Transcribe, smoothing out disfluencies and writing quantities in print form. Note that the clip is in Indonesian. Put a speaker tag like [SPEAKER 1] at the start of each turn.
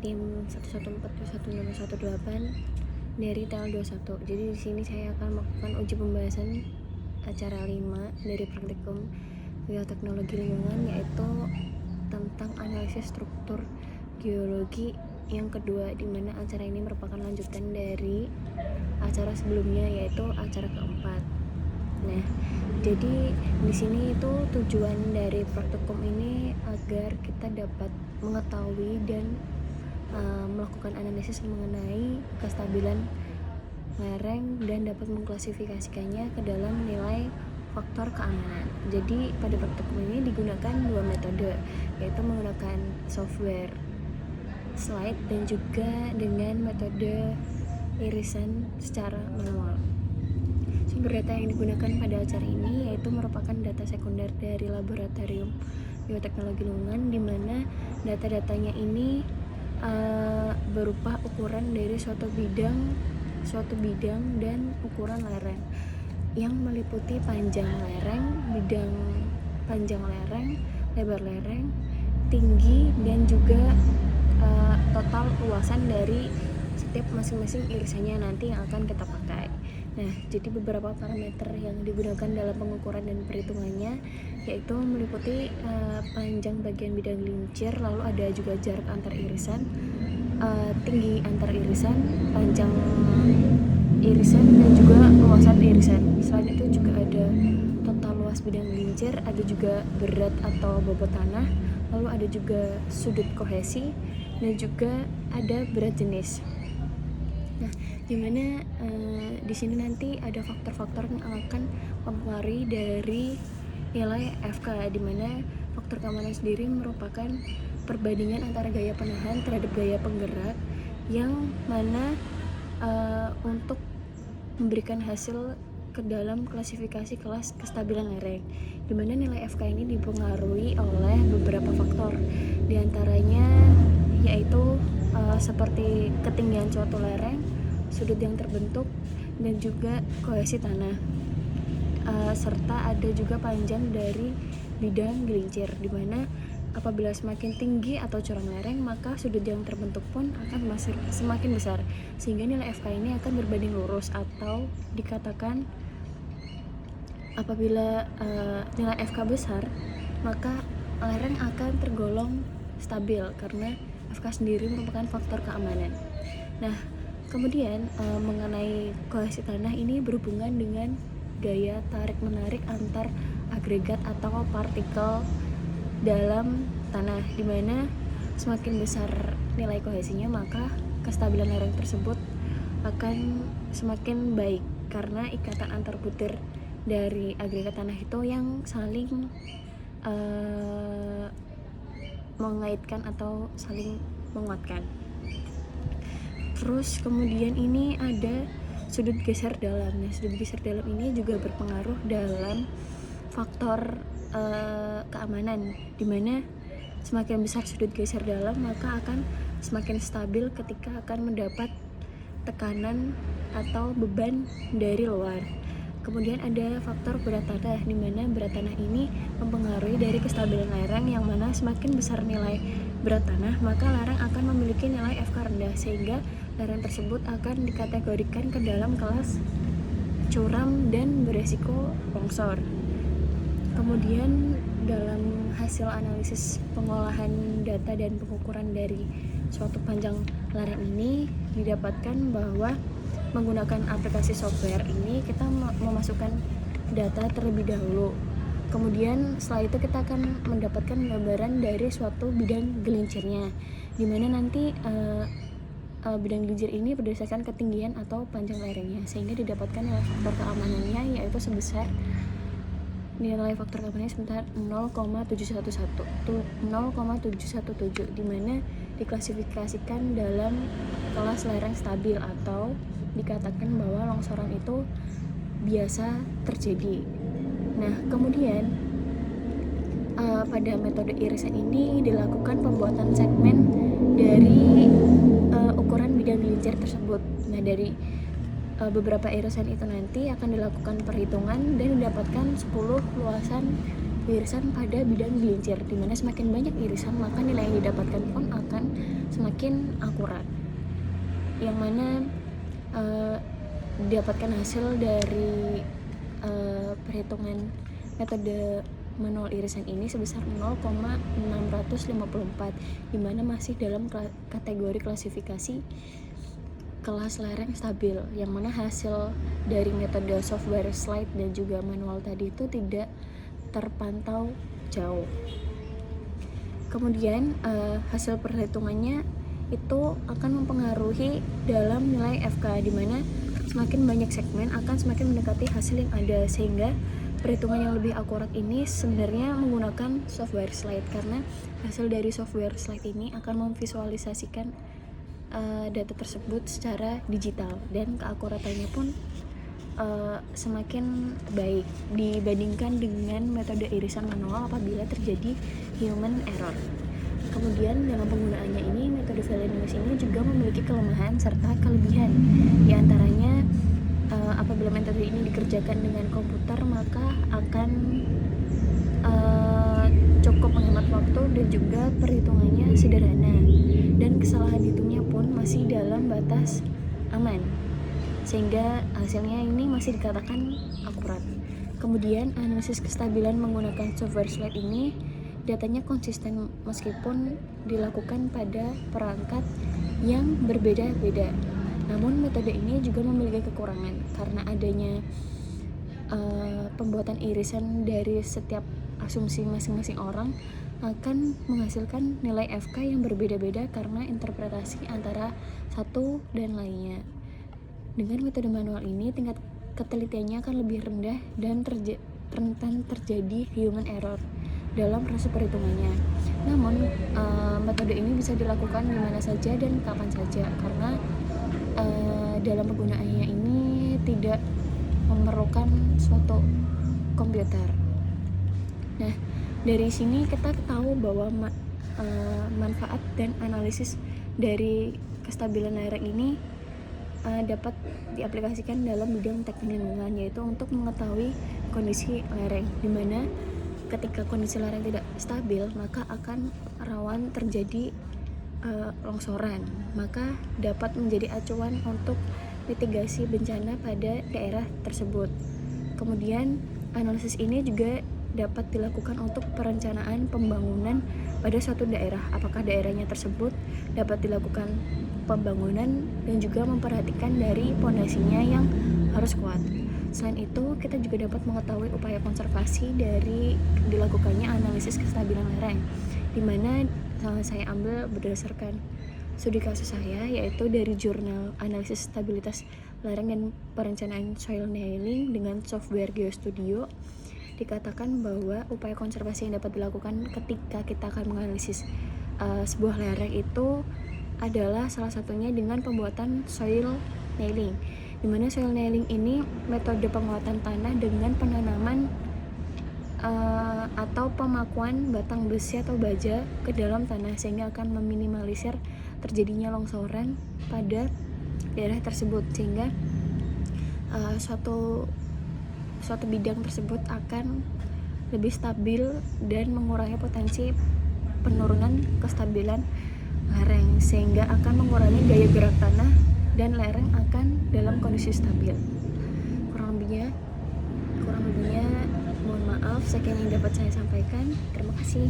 [SPEAKER 1] tim 114.1618 dari tanggal 21. Jadi di sini saya akan melakukan uji pembahasan acara 5 dari praktikum bioteknologi lingkungan, yaitu tentang analisis struktur geologi yang kedua, di mana acara ini merupakan lanjutan dari acara sebelumnya, yaitu acara keempat. Nah, jadi di sini itu tujuan dari praktikum ini agar kita dapat mengetahui dan melakukan analisis mengenai kestabilan lereng dan dapat mengklasifikasikannya ke dalam nilai faktor keamanan. Jadi pada praktikum ini digunakan dua metode, yaitu menggunakan software slide dan juga dengan metode irisan secara manual. Sumber data yang digunakan pada acara ini yaitu merupakan data sekunder dari laboratorium bioteknologi lingkungan, di mana data-datanya ini berupa ukuran dari suatu bidang dan ukuran lereng yang meliputi panjang lereng, bidang panjang lereng, lebar lereng, tinggi, dan juga total luasan dari setiap masing-masing irisannya nanti yang akan kita pakai. Nah, jadi beberapa parameter yang digunakan dalam pengukuran dan perhitungannya yaitu meliputi panjang bagian bidang gelincir, lalu ada juga jarak antar irisan, tinggi antar irisan, panjang irisan, dan juga luasan irisan. Selain itu juga ada total luas bidang gelincir, ada juga berat atau bobot tanah, lalu ada juga sudut kohesi, dan juga ada berat jenis. Nah, dimana di sini nanti ada faktor-faktor yang akan mempengaruhi dari nilai FK, dimana faktor keamanan sendiri merupakan perbandingan antara gaya penahan terhadap gaya penggerak yang mana untuk memberikan hasil ke dalam klasifikasi kelas kestabilan lereng, dimana nilai FK ini dipengaruhi oleh beberapa faktor, diantaranya yaitu seperti ketinggian suatu lereng, sudut yang terbentuk, dan juga kohesi tanah, serta ada juga panjang dari bidang gelincir, dimana apabila semakin tinggi atau curam lereng, maka sudut yang terbentuk pun akan semakin besar, sehingga nilai FK ini akan berbanding lurus, atau dikatakan apabila nilai FK besar, maka lereng akan tergolong stabil karena FK sendiri merupakan faktor keamanan. Nah, kemudian mengenai kohesi tanah ini berhubungan dengan gaya tarik-menarik antar agregat atau partikel dalam tanah, di mana semakin besar nilai kohesinya, maka kestabilan lereng tersebut akan semakin baik karena ikatan antar butir dari agregat tanah itu yang saling mengaitkan atau saling menguatkan. Terus kemudian ini ada sudut geser dalam. Nah, sudut geser dalam ini juga berpengaruh dalam faktor keamanan, dimana semakin besar sudut geser dalam, maka akan semakin stabil ketika akan mendapat tekanan atau beban dari luar. Kemudian ada faktor berat tanah, di mana berat tanah ini mempengaruhi dari kestabilan lereng, yang mana semakin besar nilai berat tanah, maka lereng akan memiliki nilai FK rendah, sehingga lereng tersebut akan dikategorikan ke dalam kelas curam dan beresiko longsor. Kemudian dalam hasil analisis pengolahan data dan pengukuran dari suatu panjang lereng ini didapatkan bahwa menggunakan aplikasi software ini kita memasukkan data terlebih dahulu. Kemudian setelah itu kita akan mendapatkan gambaran dari suatu bidang gelincirnya, dimana nanti bidang gelincir ini berdasarkan ketinggian atau panjang lerengnya, sehingga didapatkan nilai faktor keamanannya yaitu sebesar nilai faktor keamanannya sebesar 0,717, di mana diklasifikasikan dalam kelas lereng stabil, atau dikatakan bahwa longsoran itu biasa terjadi. Nah, kemudian pada metode irisan ini dilakukan pembuatan segmen dari ukuran bidang gelincir tersebut. Nah, dari beberapa irisan itu nanti akan dilakukan perhitungan dan didapatkan 10 luasan irisan pada bidang gelincir, dimana semakin banyak irisan maka nilai yang didapatkan pun akan semakin akurat, yang mana didapatkan hasil dari perhitungan metode manual irisan ini sebesar 0,654, dimana masih dalam kategori klasifikasi kelas lereng stabil, yang mana hasil dari metode software slide dan juga manual tadi itu tidak terpantau jauh. Kemudian hasil perhitungannya itu akan mempengaruhi dalam nilai FK, dimana semakin banyak segmen akan semakin mendekati hasil yang ada, sehingga perhitungan yang lebih akurat ini sebenarnya menggunakan software slide, karena hasil dari software slide ini akan memvisualisasikan data tersebut secara digital dan keakuratannya pun semakin baik dibandingkan dengan metode irisan manual apabila terjadi human error. Kemudian dalam penggunaannya ini, metode Valenius ini juga memiliki kelemahan serta kelebihan. Di antaranya apabila metode ini dikerjakan dengan komputer maka akan cukup menghemat waktu dan juga perhitungannya sederhana, dan kesalahan hitungnya pun masih dalam batas aman, sehingga hasilnya ini masih dikatakan akurat. Kemudian analisis kestabilan menggunakan software slide ini datanya konsisten meskipun dilakukan pada perangkat yang berbeda-beda. Namun metode ini juga memiliki kekurangan karena adanya pembuatan irisan dari setiap asumsi masing-masing orang akan menghasilkan nilai FK yang berbeda-beda karena interpretasi antara satu dan lainnya. Dengan metode manual ini tingkat ketelitiannya akan lebih rendah dan rentan terjadi human error dalam proses perhitungannya. Namun metode ini bisa dilakukan di mana saja dan kapan saja karena dalam penggunaannya ini tidak memerlukan suatu komputer. Nah, dari sini kita tahu bahwa manfaat dan analisis dari kestabilan lereng ini dapat diaplikasikan dalam bidang teknik lingkungan, yaitu untuk mengetahui kondisi lereng, di mana ketika kondisi lereng tidak stabil maka akan rawan terjadi longsoran, maka dapat menjadi acuan untuk mitigasi bencana pada daerah tersebut. Kemudian analisis ini juga dapat dilakukan untuk perencanaan pembangunan pada suatu daerah, apakah daerahnya tersebut dapat dilakukan pembangunan dan juga memperhatikan dari pondasinya yang harus kuat. Selain itu, kita juga dapat mengetahui upaya konservasi dari dilakukannya analisis kestabilan lereng, di mana saya ambil berdasarkan studi kasus saya, yaitu dari jurnal analisis stabilitas lereng dan perencanaan soil nailing dengan software GeoStudio. Dikatakan bahwa upaya konservasi yang dapat dilakukan ketika kita akan menganalisis sebuah lereng itu adalah salah satunya dengan pembuatan soil nailing, di mana soil nailing ini metode penguatan tanah dengan penanaman atau pemakuan batang besi atau baja ke dalam tanah, sehingga akan meminimalisir terjadinya longsoran pada daerah tersebut, sehingga suatu bidang tersebut akan lebih stabil dan mengurangi potensi penurunan kestabilan lereng, sehingga akan mengurangi daya gerak tanah dan lereng akan dalam kondisi stabil. Kurang lebihnya mohon maaf, sekian yang dapat saya sampaikan. Terima kasih.